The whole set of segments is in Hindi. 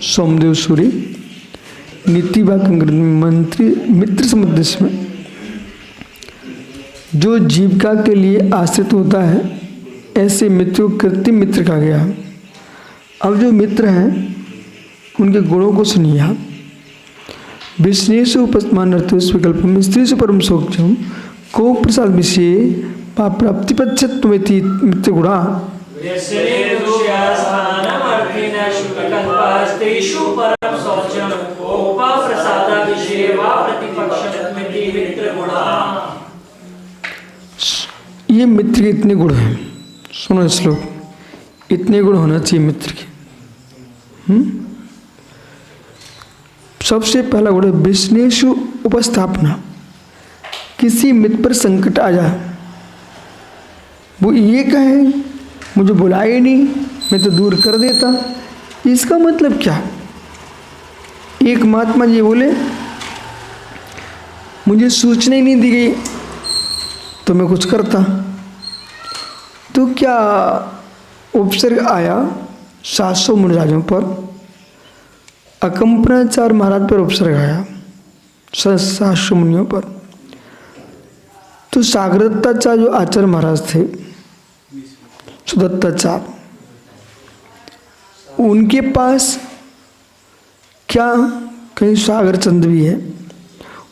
सोमदेव सूरी नीति व मंत्री मित्र समुद्देश्य में जो जीविका के लिए आश्रित होता है, ऐसे मित्र को कृत्रिम मित्र कहा गया। अब जो मित्र हैं उनके गुणों को सुनिए आप। विष्णेशु उपस्मान विकल्प में स्त्री से परम सौख्यम को प्रसाद विषय प्राप्ति पश्चिमेति मित्र गुणा। ये मित्र के इतने गुण हैं, सुनो श्लोक, इतने गुण होना चाहिए मित्र के। सबसे पहला गुण है विष्णेशु उपस्थापना। किसी मित्र पर संकट आ जाए, वो ये कहे मुझे बुलाए नहीं, मैं तो दूर कर देता, इसका मतलब क्या? एक महात्मा जी बोले मुझे सूचना ही नहीं दी गई तो मैं कुछ करता। तो क्या उपसर्ग आया 700 मुनिराजों पर, अकंपनाचार्य महाराज पर उपसर्ग आया 700 मुनियों पर। तो सागरदत्ताचार्य जो आचार्य महाराज थे, सुदत्ताचार्य, उनके पास क्या कहीं सागर चंद भी है,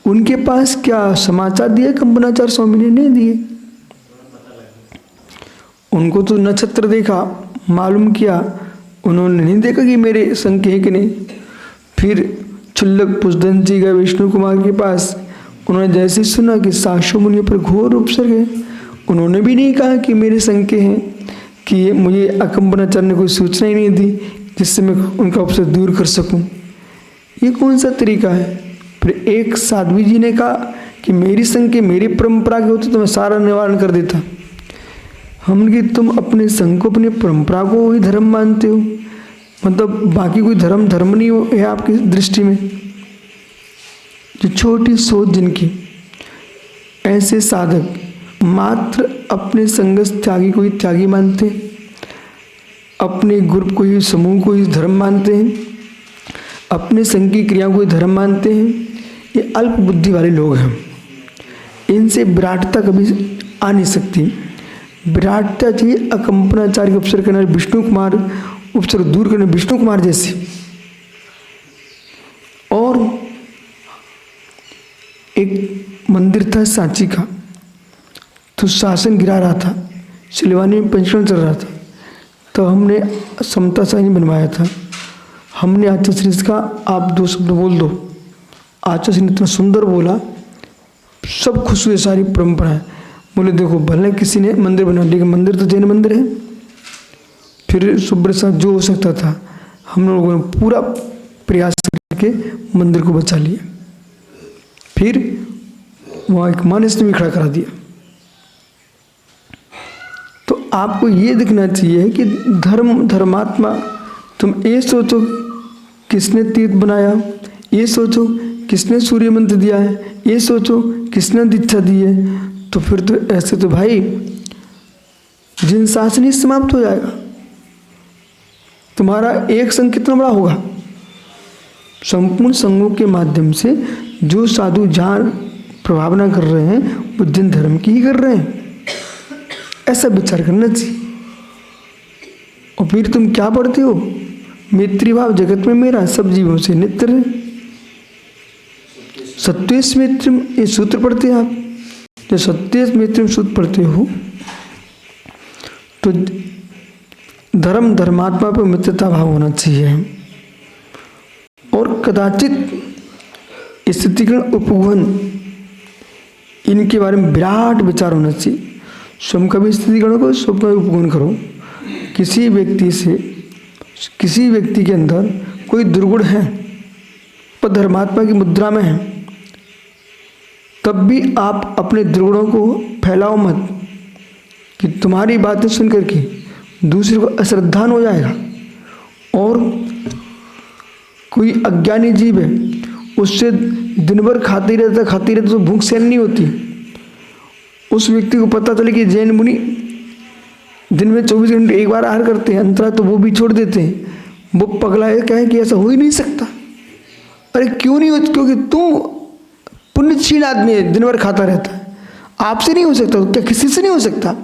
उनके पास क्या समाचार दिए कंपनाचार्य स्वामी ने? नहीं दिए। उनको तो नक्षत्र देखा, मालूम किया, उन्होंने नहीं देखा कि मेरे संग है कि नहीं। फिर क्षुल्लक पुष्दन जी गए विष्णु कुमार के पास, उन्होंने जैसे सुना कि 700 मुनियों पर घोर उपसर्ग है, उन्होंने भी नहीं कहा कि मेरे संग के हैं, कि मुझे अकंपनाचार्य ने कोई सूचना ही नहीं दी जिससे मैं उनका उपसर्ग दूर कर सकूं। ये कौन सा तरीका है? फिर एक साध्वी जी ने कहा कि मेरी संग के मेरी परंपरा के होते तो मैं सारा निवारण कर देता। हमने कि तुम अपने संग को, अपनी परंपरा को ही धर्म मानते हो, मतलब बाकी कोई धर्म नहीं है आपकी दृष्टि में। जो छोटी सोच जिनकी, ऐसे साधक मात्र अपने संगस त्यागी को ही त्यागी मानते हैं, अपने ग्रुप को ही, समूह को ही धर्म मानते हैं, अपने संग की क्रियाओं को ही धर्म मानते हैं। ये अल्प बुद्धि वाले लोग हैं, इनसे विराटता कभी आ नहीं सकती। विराटता चाहिए अकंपनाचार्य के उपसर्ग करने विष्णु कुमार, उपसर्ग दूर करने विष्णु कुमार जैसे। और एक मंदिर था सांची का, तो शासन गिरा रहा था, सिलवानी में पंचकर्म चल रहा था, तो हमने समता सानी बनवाया था। हमने आचार्य श्री से कहा आप 2 शब्द बोल दो। आचार्य श्री ने इतना सुंदर बोला, सब खुश हुए, सारी परंपरा है। बोले देखो भले किसी ने मंदिर बना, लेकिन मंदिर तो जैन मंदिर है। फिर सुब्रत साथ जो हो सकता था हम लोगों ने पूरा प्रयास करके मंदिर को बचा लिया। फिर वहाँ एक मानस ने भी खड़ा करा दिया। तो आपको ये दिखना चाहिए कि धर्मात्मा, तुम ये सोचो किसने तीर्थ बनाया, ये सोचो किसने सूर्य मंत्र दिया है, ये सोचो किसने दीक्षा दी है, तो फिर तो ऐसे तो भाई जिन शासन ही समाप्त हो जाएगा। तुम्हारा एक संघ कितना बड़ा होगा? संपूर्ण संघों के माध्यम से जो साधु जहाँ प्रभावना कर रहे हैं वो जिन धर्म की ही कर रहे हैं, ऐसा विचार करना चाहिए। और फिर तुम क्या पढ़ते हो? मैत्री भाव जगत में मेरा, सब जीवों से नित्य है। सत्वेश मैत्रिम ये सूत्र पढ़ते हैं आप, जब सत्वेश मैत्रिम सूत्र पढ़ते हो तो धर्मात्मा पर मित्रता भाव होना चाहिए। और कदाचित स्थितिगण उपगुण, इनके बारे में विराट विचार होना चाहिए। स्वयं का भी स्थितिगण को, स्वयं का भी उपगुण करो। किसी व्यक्ति के अंदर कोई दुर्गुण है पर धर्मात्मा की मुद्रा में है, तब भी आप अपने दुर्गुणों को फैलाओ मत, कि तुम्हारी बातें सुन करके दूसरे को अश्रद्धान हो जाएगा। और कोई अज्ञानी जीव है, उससे दिन भर खाते रहता तो भूख सहन नहीं होती। उस व्यक्ति को पता चले कि जैन मुनि दिन में 24 घंटे एक बार आहार करते हैं, अंतरा तो वो भी छोड़ देते हैं, वो पगला कहे कि ऐसा हो ही नहीं सकता। अरे क्यों नहीं हो? क्योंकि तू पुण्यशील आदमी है, दिन भर खाता रहता है, आपसे नहीं हो सकता, क्या किसी से नहीं हो सकता?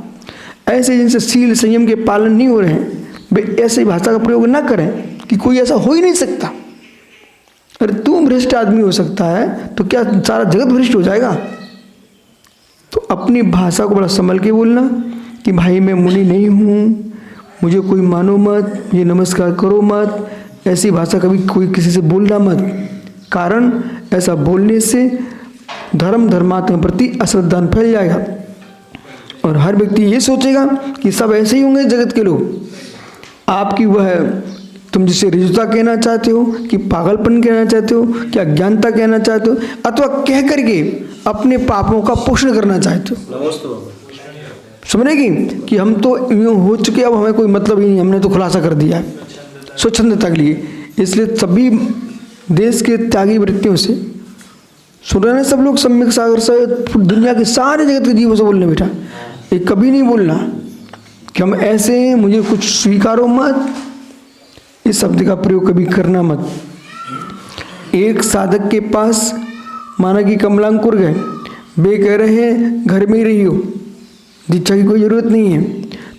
ऐसे जिनसे शील संयम के पालन नहीं हो रहे हैं, वे ऐसी भाषा का प्रयोग ना करें कि कोई ऐसा हो ही नहीं सकता। अरे तू भ्रष्ट आदमी हो सकता है तो क्या सारा जगत भ्रष्ट हो जाएगा? तो अपनी भाषा को बड़ा संभल के बोलना कि भाई मैं मुनि नहीं हूँ, मुझे कोई मानो मत, मुझे नमस्कार करो मत, ऐसी भाषा कभी कोई किसी से बोलना मत। कारण ऐसा बोलने से धर्मात्मा के प्रति अश्रद्धा फैल जाएगा और हर व्यक्ति ये सोचेगा कि सब ऐसे ही होंगे जगत के लोग। आपकी वह तुम जिसे रिजुता कहना चाहते हो कि पागलपन कहना चाहते हो, क्या अज्ञानता कहना चाहते हो, अथवा कह करके अपने पापों का पोषण करना चाहते हो। समझेगी कि हम तो यूँ हो चुके, अब हमें कोई मतलब ही नहीं, हमने तो खुलासा कर दिया है स्वच्छंदता के लिए। इसलिए सभी देश के त्यागी वृत्तियों से सुन रहे हैं सब लोग, सम्यक सागर से दुनिया के सारे जगत के जीवों से बोलने बैठा। ये कभी नहीं बोलना कि हम ऐसे हैं, मुझे कुछ स्वीकारो मत, इस शब्द का प्रयोग कभी करना मत। एक साधक के पास माना कि कमलांकुर गए, वे कह रहे हैं घर में ही रही हो, दीक्षा की कोई जरूरत नहीं है।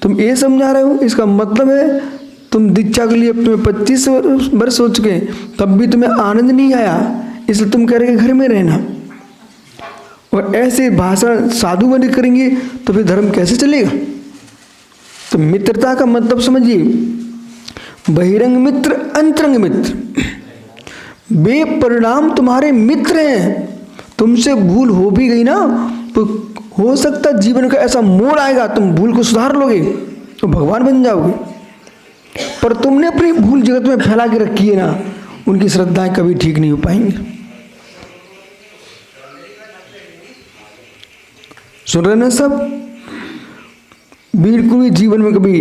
तुम ये समझा रहे हो, इसका मतलब है तुम दीक्षा के लिए तुम्हें 25 वर्ष हो चुके हैं, तब भी तुम्हें आनंद नहीं आया, इसलिए तुम कह रहे घर में रहना। और ऐसे भाषण साधु बने करेंगे तो फिर धर्म कैसे चलेगा? तो मित्रता का मतलब समझिए, बहिरंग मित्र, अंतरंग मित्र, वे परिणाम तुम्हारे मित्र हैं। तुमसे भूल हो भी गई ना तो हो सकता जीवन का ऐसा मोड़ आएगा, तुम भूल को सुधार लोगे तो भगवान बन जाओगे। पर तुमने अपनी भूल जगत में फैला के रखी है ना, उनकी श्रद्धाएं कभी ठीक नहीं हो पाएंगी। सुन रहे ना सब? बिल्कुल भी जीवन में कभी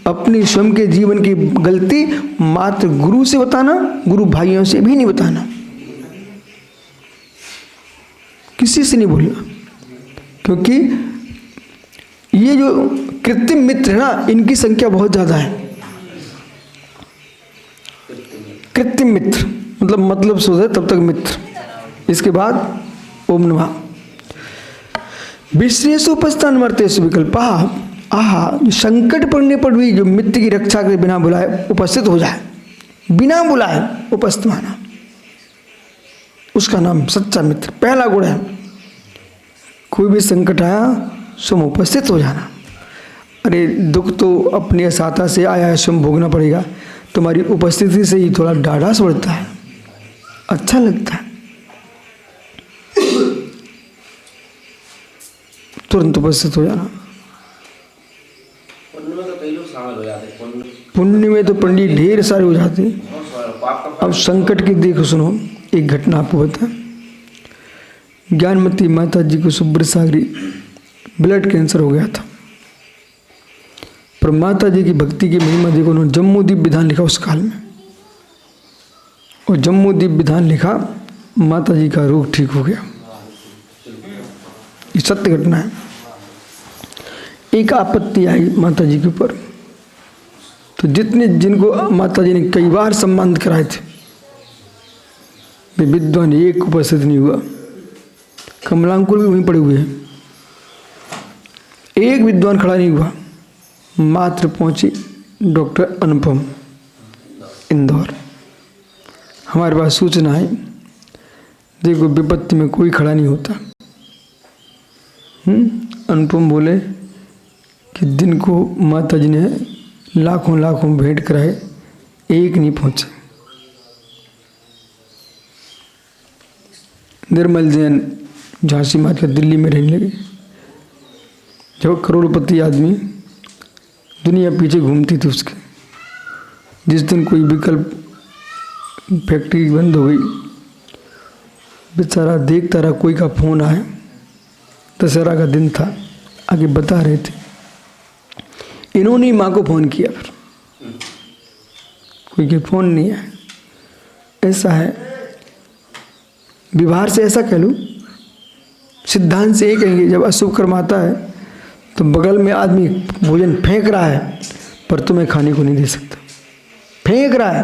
अपनी स्वयं के जीवन की गलती मात्र गुरु से बताना, गुरु भाइयों से भी नहीं बताना, किसी से नहीं बोलना। क्योंकि ये जो कृत्रिम मित्र है ना, इनकी संख्या बहुत ज्यादा है। कृत्रिम मित्र मतलब सोचे तब तक मित्र, इसके बाद ओम नमः। विश्रेषु उपस्थान मर्तेषु विकल्पा, आहा, जो संकट पड़ने पर भी जो मित्र की रक्षा के बिना बुलाए उपस्थित हो जाए, बिना बुलाए उपस्थित माना, उसका नाम सच्चा मित्र। पहला गुण है कोई भी संकट आया स्वयं उपस्थित हो जाना। अरे दुख तो अपनी असाता से आया है, स्वयं भोगना पड़ेगा, तुम्हारी उपस्थिति से ही थोड़ा ढाढ़स बढ़ता है, अच्छा लगता है, तुरंत उपस्थित हो जाना। पुण्य में तो कई लोग शामिल हो जाते हैं, पुण्य में तो पंडित ढेर सारे हो जाते हैं। अब संकट की देखो, सुनो एक घटना आपको बता। ज्ञानमती माता जी को सुब्रसागरी ब्लड कैंसर हो गया था, पर माता जी की भक्ति की महिमा देखो, उन्होंने जम्मूदीप विधान लिखा उस काल में, और जम्मूदीप विधान लिखा, माता जी का रोग ठीक हो गया। ये सत्य घटना है। एक आपत्ति आई माता जी के ऊपर, तो जिनको माता जी ने कई बार सम्मानित कराए थे, वे विद्वान एक उपस्थित नहीं हुआ। कमलांकुर भी वहीं पड़े हुए हैं, एक विद्वान खड़ा नहीं हुआ। मात्र पहुंची डॉक्टर अनुपम इंदौर, हमारे पास सूचना है, देखो विपत्ति में कोई खड़ा नहीं होता। अनुपम बोले कि दिन को माता जी ने लाखों लाखों भेंट कराए, एक नहीं पहुंचे। निर्मल जैन झांसी माता दिल्ली में रहने लगे। जो करोड़पति आदमी, दुनिया पीछे घूमती थी उसके। जिस दिन कोई विकल्प फैक्ट्री बंद हो गई, बेचारा देखता रहा, कोई का फोन आया, दशहरा का दिन था, आगे बता रहे थे, इन्होंने माँ को फोन किया, फिर कोई के फोन नहीं आया। ऐसा है, व्यवहार से ऐसा कह लूँ, सिद्धांत से ये कहेंगे, जब अशुभ कर्म आता है तो बगल में आदमी भोजन फेंक रहा है, पर तुम्हें खाने को नहीं दे सकता, फेंक रहा है,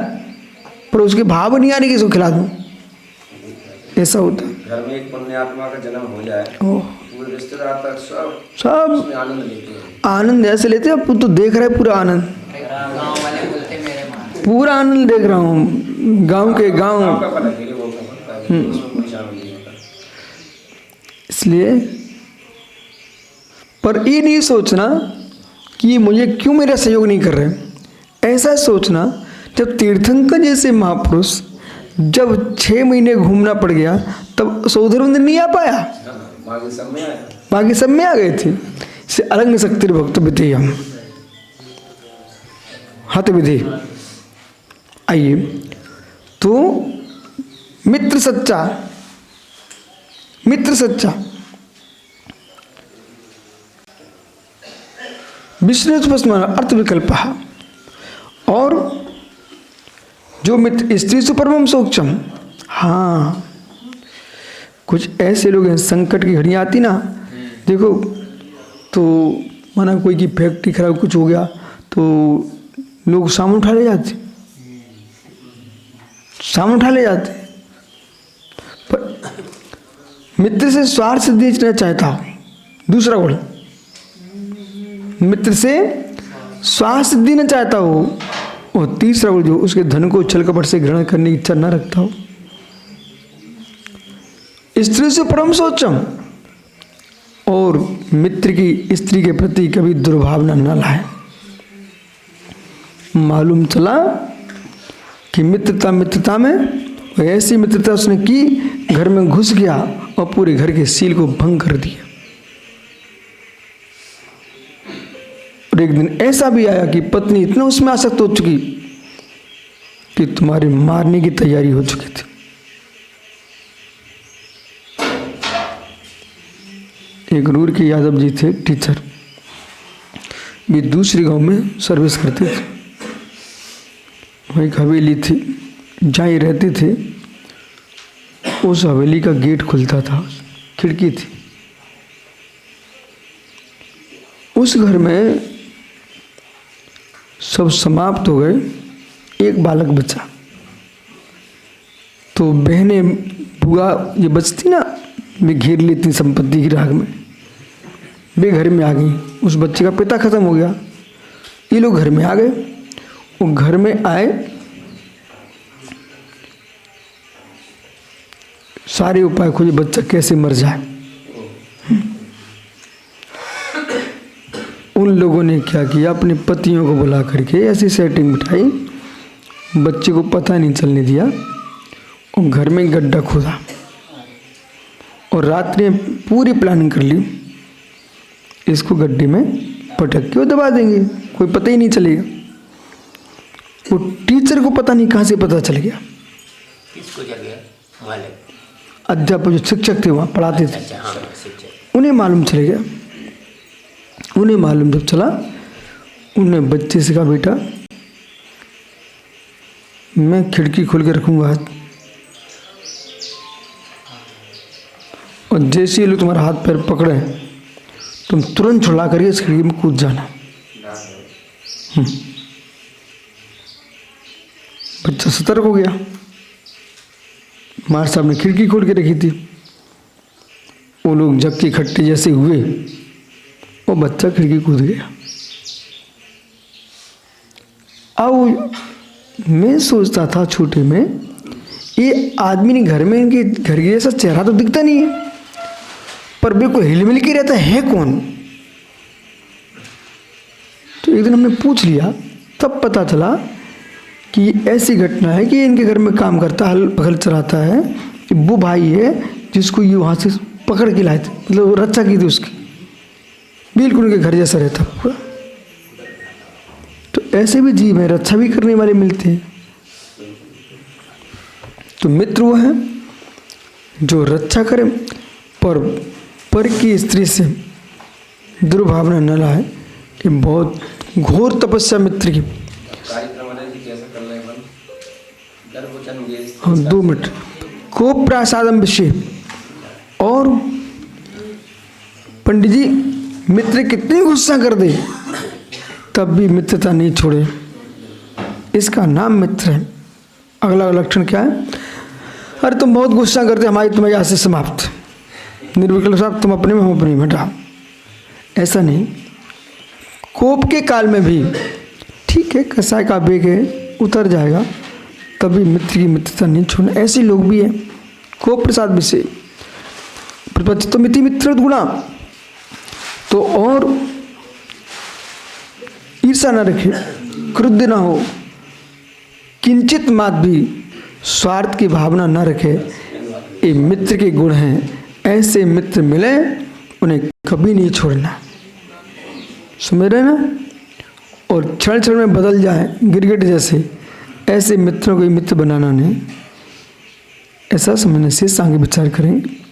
पर उसके भाव नहीं आ रही कि इसको खिला दूँ, ऐसा होता है। घर में एक पुण्यात्मा का जन्म हो जाए, ओह, पूरे रिश्तेदार तक सब उसमें आनंद लेते हैं। आनंद ऐसे लेते हैं, अब तो देख रहा है पूरा आनंद, गाँव वाले बोलते मेरे माँ पूरा आनंद देख रहा हूँ, गांव के गांव। आपका पता अकेले बोलना पड़ता है, उसमें कोई शामिल नहीं होता। इसलिए पर ये नहीं सोचना कि मुझे क्यों मेरा सहयोग नहीं कर रहे। ऐसा सोचना, जब तीर्थंकर जैसे महापुरुष जब 6 महीने घूमना पड़ गया तब सौधर मंदिर नहीं आ पाया, बाकी सब में आया। बाकी सब में आ गए थे। से अलंग शक्ति भक्त विधेय हम हत विधि। आइए, तो मित्र सच्चा, मित्र सच्चा विष्णु अर्थ विकल्प। और जो मित्र स्त्री से परमम सोक्षम। हाँ, कुछ ऐसे लोग हैं, संकट की घड़ियाँ आती ना, देखो तो माना कोई की फैक्ट्री खराब कुछ हो गया तो लोग सामान उठा ले जाते, सामान उठा ले जाते। पर मित्र से स्वार्थ सिद्धि नहीं चाहता हो, दूसरा गुण, मित्र से स्वार्थ सिद्धि न चाहता हो। और तीसरा गुण, जो उसके धन को छल कपट से ग्रहण करने की इच्छा न रखता हो। स्त्री से परम सोचम, और मित्र की स्त्री के प्रति कभी दुर्भावना न लाए। मालूम चला कि मित्रता मित्रता में ऐसी मित्रता उसने की, घर में घुस गया और पूरे घर के सील को भंग कर दिया। और एक दिन ऐसा भी आया कि पत्नी इतना उसमें आसक्त हो चुकी कि तुम्हारे मारने की तैयारी हो चुकी थी। एक रूर के यादव जी थे टीचर, वे दूसरे गांव में सर्विस करते थे। वहाँ एक हवेली थी, जहाँ ही रहते थे उस हवेली का गेट खुलता था, खिड़की थी। उस घर में सब समाप्त हो गए, एक बालक बचा। तो बहनें बुआ ये बचती ना, वे घेर लेती संपत्ति की राग में, वे घर में आ गई। उस बच्चे का पिता खत्म हो गया, ये लोग घर में आ गए। वो घर में आए, सारे उपाय खोजे बच्चा कैसे मर जाए। उन लोगों ने क्या किया, अपने पतियों को बुला करके ऐसी सेटिंग बिठाई, बच्चे को पता नहीं चलने दिया, और घर में गड्ढा खोदा और रात्रि में पूरी प्लानिंग कर ली, इसको गड्ढे में पटक के दबा देंगे, कोई पता ही नहीं चलेगा। वो टीचर को पता नहीं कहाँ से पता चल गया, किसको चल गया? मालिक। अध्यापक जो शिक्षक थे वहाँ पढ़ाते थे, अच्छा, हाँ, शिक्षक। उन्हें मालूम चल गया। उन्हें मालूम जब चला, उन्हें बच्चे से कहा, बेटा मैं खिड़की खोल के रखूँगा हाथ, और जैसे ये लोग तुम्हारा हाथ पैर पकड़े तुम तुरंत छुड़ा करके इस खिड़की में कूद जाना। बच्चा सतर्क हो गया। मार साहब ने खिड़की खोल के रखी थी, वो लोग जब के इकट्ठे जैसे हुए, वो बच्चा खिड़की कूद गया। अब मैं सोचता था छोटे में, ये आदमी ने घर में, इनके घर के जैसा चेहरा तो दिखता नहीं है, पर बिल्कुल हिलमिल के रहता है कौन। तो एक दिन हमने पूछ लिया, तब पता चला कि ऐसी घटना है कि इनके घर में काम करता, हल पकड़ चलाता है, कि वो भाई है जिसको ये वहाँ से पकड़ के लाए थे, मतलब रक्षा की थी उसकी, बिल्कुल उनके घर जैसा रहता पूरा। तो ऐसे भी जीव हैं, रक्षा भी करने वाले मिलते हैं। तो मित्र वो है जो रक्षा करे, पर की स्त्री से दुर्भावना न लाए। ये बहुत घोर तपस्या मित्र की। कार्यक्रम जी कैसा करना है बन गर्भवचन ये। हाँ, 2 मिनट। को प्रसादम विषय। और पंडित जी, मित्र कितनी गुस्सा कर दे तब भी मित्रता नहीं छोड़े, इसका नाम मित्र है। अगला लक्षण क्या है? अरे तुम बहुत गुस्सा करते, हमारी तुम्हारी यहाँ से समाप्त, निर्विकल्प साहब तुम अपने में हम अपने में, हटा। ऐसा नहीं, कोप के काल में भी ठीक है, कसाय का बेग है, उतर जाएगा, तभी मित्र की मित्रता नहीं छोड़ना। ऐसे लोग भी हैं। कोप प्रसाद विषय प्रतिपत्ति तो मिति मित्र गुणा, तो और ईर्षा न रखे, क्रुद्ध न हो, किंचित मात भी स्वार्थ की भावना न रखे, ये मित्र के गुण हैं। ऐसे मित्र मिले उन्हें कभी नहीं छोड़ना। समझ रहे ना? और क्षण क्षण में बदल जाए गिरगिट जैसे, ऐसे मित्रों को मित्र बनाना नहीं। ऐसा समझने से सांग विचार करेंगे।